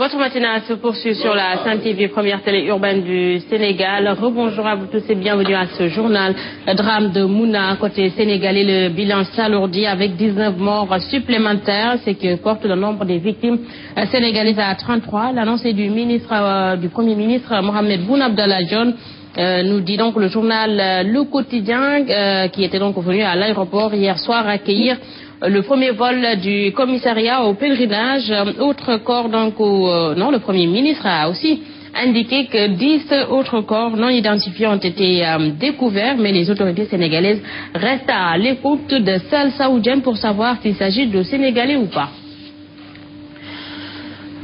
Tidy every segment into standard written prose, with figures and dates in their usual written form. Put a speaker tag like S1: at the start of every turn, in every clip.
S1: Votre matinale se poursuit sur la Sen TV, première télé urbaine du Sénégal. Rebonjour à vous tous et bienvenue à ce journal. Drame de Mouna, côté sénégalais, le bilan s'alourdit avec 19 morts supplémentaires, ce qui porte le nombre des victimes sénégalaises à 33. L'annonce est du Premier ministre Mohamed Boun Abdallah Dionne. Nous dit donc le journal Le Quotidien, qui était donc venu à l'aéroport hier soir accueillir le premier vol du commissariat au pèlerinage. Autre corps donc le Premier ministre a aussi indiqué que 10 autres corps non identifiés ont été découverts, mais les autorités sénégalaises restent à l'écoute de celles saoudiennes pour savoir s'il s'agit de Sénégalais ou pas.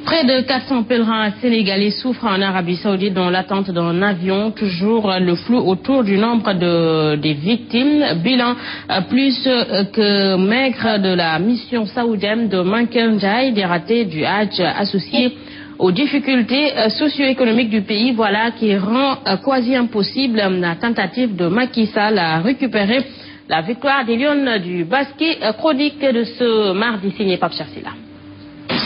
S1: Près de 400 pèlerins sénégalais souffrent en Arabie Saoudite dans l'attente d'un avion. Toujours le flou autour du nombre des victimes. Bilan plus que maigre de la mission saoudienne de Mankeur Ndiaye, des ratés du Hajj associés aux difficultés socio-économiques du pays. Voilà qui rend quasi impossible la tentative de Macky Sall à récupérer la victoire des Lions du basket. Chronique de ce mardi signé Pape Charsila.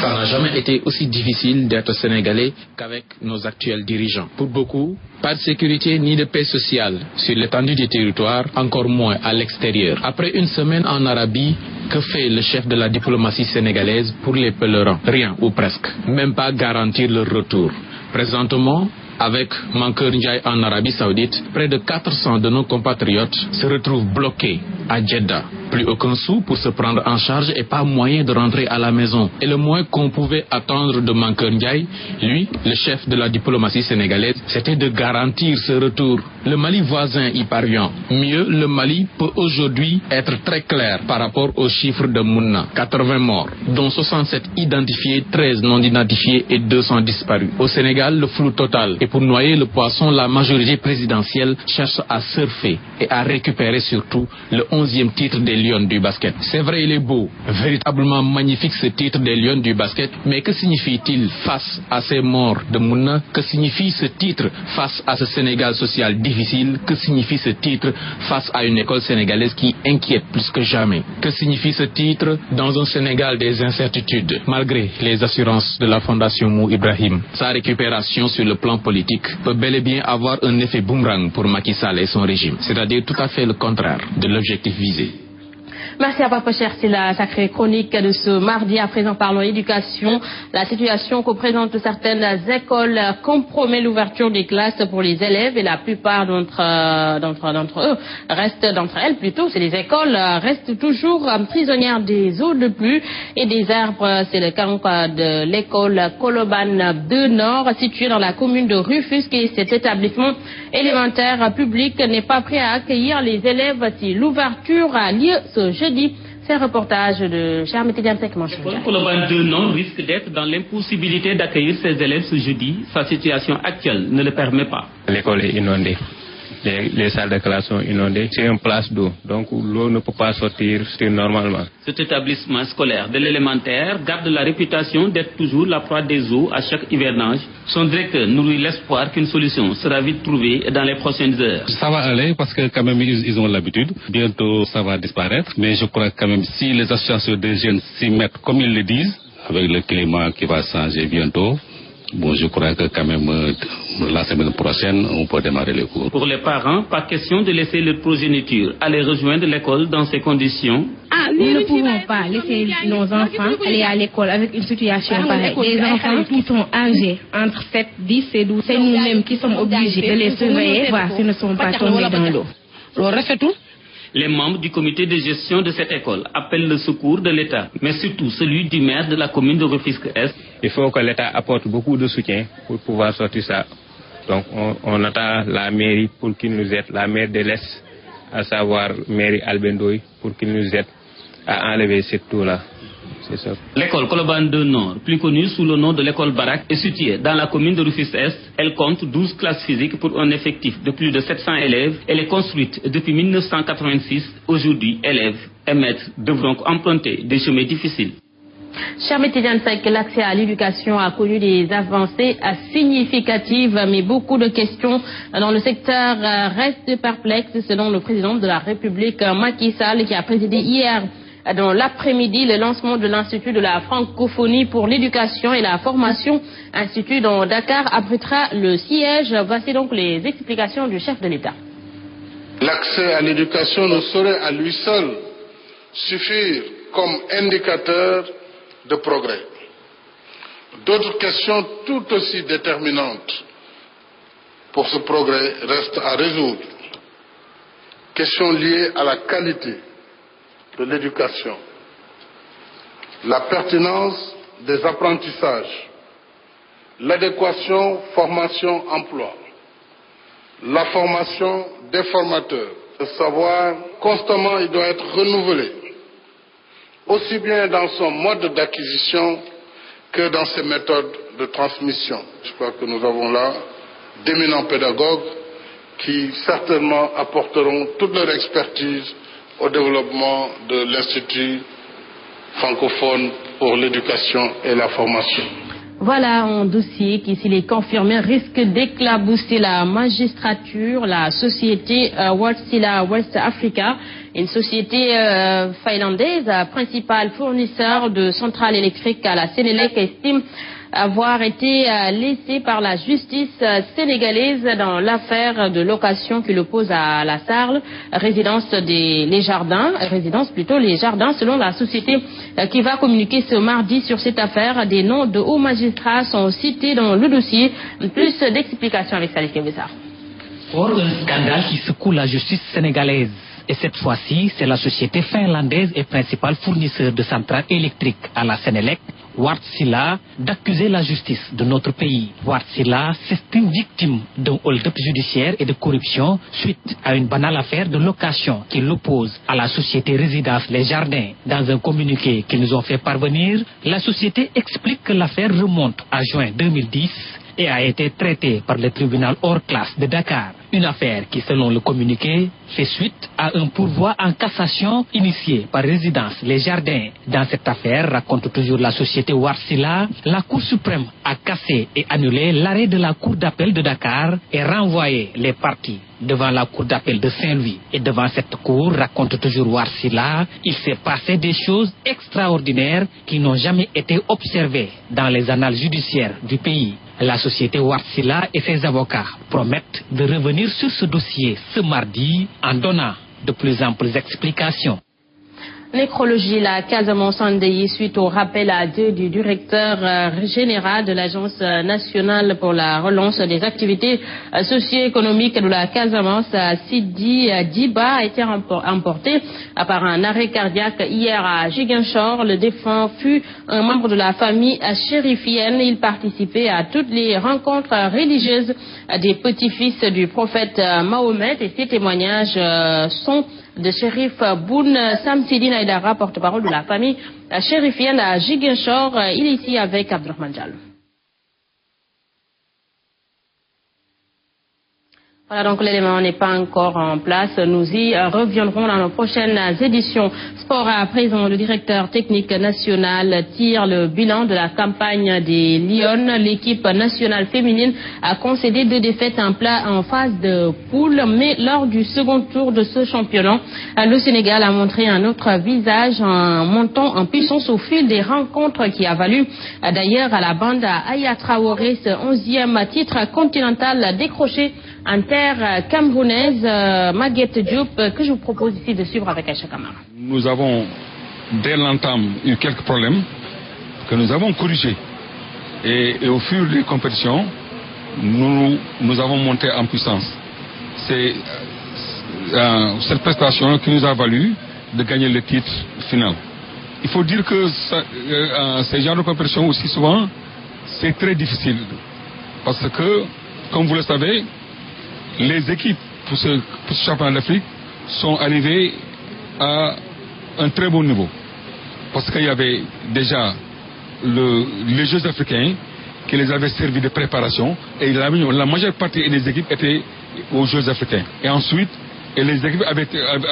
S2: Ça n'a jamais été aussi difficile d'être sénégalais qu'avec nos actuels dirigeants. Pour beaucoup, pas de sécurité ni de paix sociale sur l'étendue du territoire, encore moins à l'extérieur. Après une semaine en Arabie, que fait le chef de la diplomatie sénégalaise pour les pèlerins? Rien ou presque. Même pas garantir leur retour. Présentement, avec Mankeur Ndiaye en Arabie Saoudite, près de 400 de nos compatriotes se retrouvent bloqués à Jeddah. Plus aucun sou pour se prendre en charge et pas moyen de rentrer à la maison. Et le moins qu'on pouvait attendre de Mankeur Ndiaye, lui, le chef de la diplomatie sénégalaise, c'était de garantir ce retour. Le Mali voisin y parvient. Mieux, le Mali peut aujourd'hui être très clair par rapport aux chiffres de Mouna. 80 morts, dont 67 identifiés, 13 non identifiés et 200 disparus. Au Sénégal, le flou total. Et pour noyer le poisson, la majorité présidentielle cherche à surfer et à récupérer surtout le 11e titre des Lions du basket. C'est vrai, il est beau, véritablement magnifique ce titre des Lions du basket, mais que signifie-t-il face à ces morts de Mouna? Que signifie ce titre face à ce Sénégal social difficile? Que signifie ce titre face à une école sénégalaise qui inquiète plus que jamais? Que signifie ce titre dans un Sénégal des incertitudes? Malgré les assurances de la Fondation Mou Ibrahim, sa récupération sur le plan politique peut bel et bien avoir un effet boomerang pour Macky Sall et son régime, c'est-à-dire tout à fait le contraire de l'objectif visé.
S1: Merci à Papa Cher, c'est la sacrée chronique de ce mardi. À présent, parlons éducation. La situation que présentent certaines écoles compromet l'ouverture des classes pour les élèves et la plupart d'entre les écoles restent toujours prisonnières des eaux de pluie et des arbres. C'est le cas de l'école Koloban 2 Nord, située dans la commune de Rufisque, et cet établissement élémentaire public n'est pas prêt à accueillir les élèves si l'ouverture a lieu ce jeudi. C'est un reportage de Charles Tidiane Seck.
S3: L'école Koloban 2 Nord risque d'être dans l'impossibilité d'accueillir ses élèves ce jeudi. Sa situation actuelle ne le permet pas.
S4: L'école est inondée. Les salles de classe sont inondées. C'est une place d'eau, donc l'eau ne peut pas sortir normalement.
S3: Cet établissement scolaire de l'élémentaire garde la réputation d'être toujours la proie des eaux à chaque hivernage. Son directeur nourrit l'espoir qu'une solution sera vite trouvée dans les prochaines heures.
S5: Ça va aller parce que quand même ils ont l'habitude. Bientôt ça va disparaître. Mais je crois quand même si les associations des jeunes s'y mettent comme ils le disent, avec le climat qui va changer bientôt, bon, je crois que quand même la semaine prochaine, on peut démarrer les cours.
S3: Pour les parents, pas question de laisser leur progéniture aller rejoindre l'école dans ces conditions.
S6: Nous ne pouvons pas laisser nos enfants aller à l'école avec une situation pareille. Des enfants qui sont âgés entre 7, 10 et 12, c'est nous-mêmes qui sommes obligés de les surveiller, voir s'ils ne sont pas tombés dans l'eau.
S3: Les membres du comité de gestion de cette école appellent le secours de l'État, mais surtout celui du maire de la commune de Rufisque-Est.
S4: Il faut que l'État apporte beaucoup de soutien pour pouvoir sortir ça. Donc on attend la mairie pour qu'il nous aide, la maire de l'Est, à savoir mairie Albendoy, pour qu'il nous aide à enlever cette eau-là.
S3: L'école Koloban 2 Nord, plus connue sous le nom de l'école Barak, est située dans la commune de Rufisque-Est. Elle compte 12 classes physiques pour un effectif de plus de 700 élèves. Elle est construite depuis 1986. Aujourd'hui, élèves et maîtres devront emprunter des chemins difficiles.
S1: Cher Tidiane Seck, l'accès à l'éducation a connu des avancées significatives, mais beaucoup de questions dans le secteur restent perplexes selon le président de la République, Macky Sall, qui a présidé hier dans l'après-midi le lancement de l'Institut de la francophonie pour l'éducation et la formation. Institut dont Dakar abritera le siège. Voici donc les explications du chef de l'État.
S7: L'accès à l'éducation ne saurait à lui seul suffire comme indicateur de progrès. D'autres questions tout aussi déterminantes pour ce progrès restent à résoudre. Questions liées à la qualité de l'éducation, la pertinence des apprentissages, l'adéquation formation-emploi, la formation des formateurs. Le savoir, constamment, il doit être renouvelé, aussi bien dans son mode d'acquisition que dans ses méthodes de transmission. Je crois que nous avons là d'éminents pédagogues qui certainement apporteront toute leur expertise au développement de l'Institut francophone pour l'éducation et la formation.
S1: Voilà un dossier qui, s'il est confirmé, risque d'éclabousser la magistrature. La société Wärtsilä West Africa, une société finlandaise, principal fournisseur de centrales électriques à la Sénélec, estime avoir été laissé par la justice sénégalaise dans l'affaire de location qui l'oppose à la Sarle, résidence Les Jardins, selon la société qui va communiquer ce mardi sur cette affaire. Des noms de hauts magistrats sont cités dans le dossier. Plus d'explications avec Salif Kébessar.
S8: Or, un scandale qui secoue la justice sénégalaise. Et cette fois-ci, c'est la société finlandaise et principal fournisseur de centrales électriques à la Sénélec, Wärtsilä, d'accuser la justice de notre pays. Wärtsilä s'estime victime d'un hold-up judiciaire et de corruption suite à une banale affaire de location qui l'oppose à la société Résidence Les Jardins. Dans un communiqué qu'ils nous ont fait parvenir, la société explique que l'affaire remonte à juin 2010 et a été traitée par le tribunal hors classe de Dakar. Une affaire qui, selon le communiqué, fait suite à un pourvoi en cassation initié par Résidence Les Jardins. Dans cette affaire, raconte toujours la société Wärtsilä, la Cour suprême a cassé et annulé l'arrêt de la Cour d'appel de Dakar et renvoyé les parties devant la Cour d'appel de Saint-Louis. Et devant cette cour, raconte toujours Wärtsilä, il s'est passé des choses extraordinaires qui n'ont jamais été observées dans les annales judiciaires du pays. La société Wärtsilä et ses avocats promettent de revenir sur ce dossier ce mardi en donnant de plus amples explications.
S1: Nécrologie, la Casamance endeuillée suite au rappel à Dieu du directeur général de l'Agence nationale pour la relance des activités socio-économiques de la Casamance, Sidi Diba, a été emporté par un arrêt cardiaque hier à Ziguinchor. Le défunt fut un membre de la famille chérifienne. Il participait à toutes les rencontres religieuses des petits-fils du prophète Mahomet, et ces témoignages sont de Chérif Boun Samsidine Aïdara, porte-parole de la famille chérifienne à Ziguinchor. Il est ici avec Abdurrahman Diallo. Voilà, donc l'élément n'est pas encore en place. Nous y reviendrons dans nos prochaines éditions. Sport à présent, le directeur technique national tire le bilan de la campagne des Lions. L'équipe nationale féminine a concédé 2 défaites en phase de poule, mais lors du second tour de ce championnat, le Sénégal a montré un autre visage en montant en puissance au fil des rencontres, qui a valu d'ailleurs à la bande à Aya Traoré ce 11e titre continental décroché en terre camerounaise. Maguette Diop, que je vous propose ici de suivre avec Aïcha Kamara.
S9: Nous avons dès l'entame eu quelques problèmes que nous avons corrigés. Et au fur des compétitions, nous avons monté en puissance. C'est cette prestation qui nous a valu de gagner le titre final. Il faut dire que ces genres de compétition aussi souvent, c'est très difficile. Parce que, comme vous le savez, les équipes pour ce championnat d'Afrique sont arrivées à un très bon niveau. Parce qu'il y avait déjà les Jeux africains qui les avaient servi de préparation, et la majeure partie des équipes étaient aux Jeux africains. Et ensuite, les équipes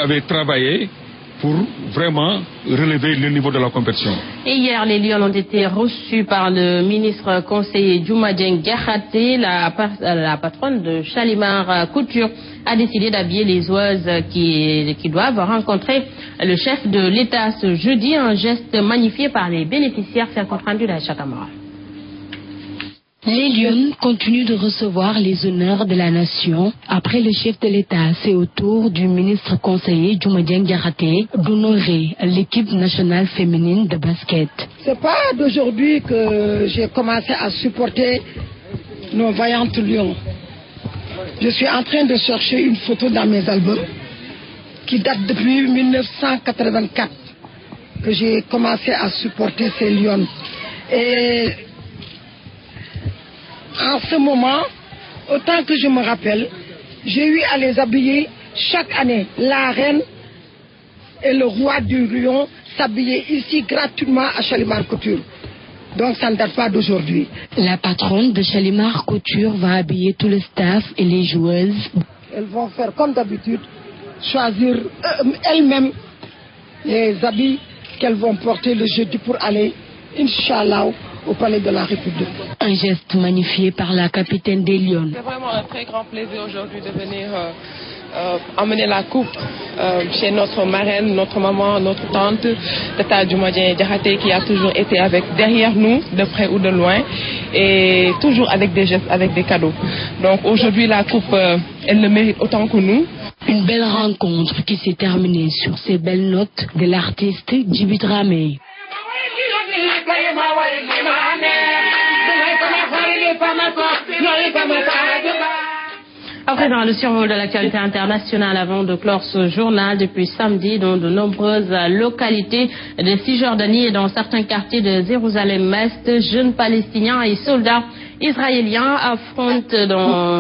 S9: avaient travaillé pour vraiment relever le niveau de la compétition.
S1: Et hier, les Lions ont été reçus par le ministre conseiller Diouma Dieng Diakhaté. La patronne de Shalimar Couture a décidé d'habiller les joueuses qui doivent rencontrer le chef de l'État ce jeudi, un geste magnifié par les bénéficiaires. C'est un compte rendu d'Aïcha Kamara.
S10: Les Lions continuent de recevoir les honneurs de la nation. Après le chef de l'État, c'est au tour du ministre conseiller Diouma Dieng Diakhaté d'honorer l'équipe nationale féminine de basket.
S11: C'est pas d'aujourd'hui que j'ai commencé à supporter nos vaillantes Lions. Je suis en train de chercher une photo dans mes albums qui date depuis 1984 que j'ai commencé à supporter ces Lions. Et en ce moment, autant que je me rappelle, j'ai eu à les habiller chaque année. La reine et le roi du Lion s'habillaient ici gratuitement à Shalimar Couture. Donc ça ne date pas d'aujourd'hui.
S10: La patronne de Shalimar Couture va habiller tout le staff et les joueuses.
S11: Elles vont faire comme d'habitude, choisir elles-mêmes les habits qu'elles vont porter le jeudi pour aller, Inch'Allah, au Palais de la République.
S10: Un geste magnifié par la capitaine des Lions.
S12: C'est vraiment un très grand plaisir aujourd'hui de venir emmener la coupe chez notre marraine, notre maman, notre tante, Tata Diouma Dieng Diakhaté, qui a toujours été derrière nous, de près ou de loin, et toujours avec des gestes, avec des cadeaux. Donc aujourd'hui, la coupe, elle le mérite autant que nous.
S10: Une belle rencontre qui s'est terminée sur ces belles notes de l'artiste Djiby Dramé.
S1: À présent, le survol de l'actualité internationale avant de clore ce journal. Depuis samedi, dans de nombreuses localités de Cisjordanie et dans certains quartiers de Jérusalem-Est, jeunes Palestiniens et soldats israéliens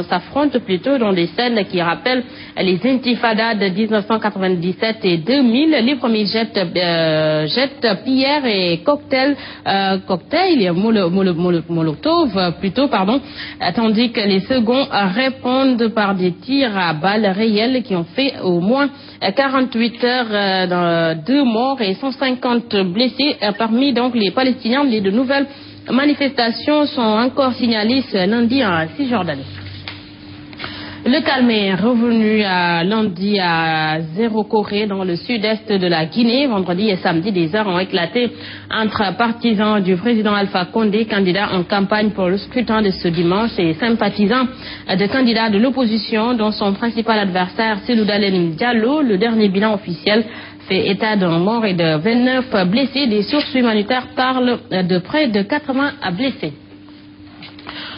S1: s'affrontent plutôt dans des scènes qui rappellent les intifadas de 1997 et 2000. Les premiers jettent pierres et cocktails molotov plutôt, tandis que les seconds répondent par des tirs à balles réelles qui ont fait au moins 48 heures, 2 morts et 150 blessés parmi donc les Palestiniens. De nouvelles manifestations sont encore signalées ce lundi en Cisjordanie. Le calme est revenu lundi à Zéro-Corée dans le sud-est de la Guinée. Vendredi et samedi, des heures ont éclaté entre partisans du président Alpha Condé, candidat en campagne pour le scrutin de ce dimanche, et sympathisants de candidats de l'opposition, dont son principal adversaire, Cellou Dalein Diallo. Le dernier bilan officiel fait état d'un mort et de 29 blessés. Des sources humanitaires parlent de près de 80 blessés.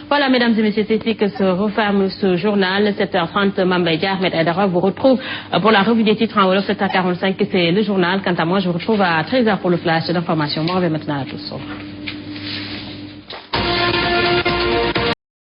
S1: Voilà, mesdames et messieurs, c'est ici que se referme ce journal. 7h30, Mambay Ahmed Aïdara vous retrouve pour la revue des titres en Wolof. 7h45, c'est le journal. Quant à moi, je vous retrouve à 13h pour le flash d'information. Bon réveil maintenant à tous.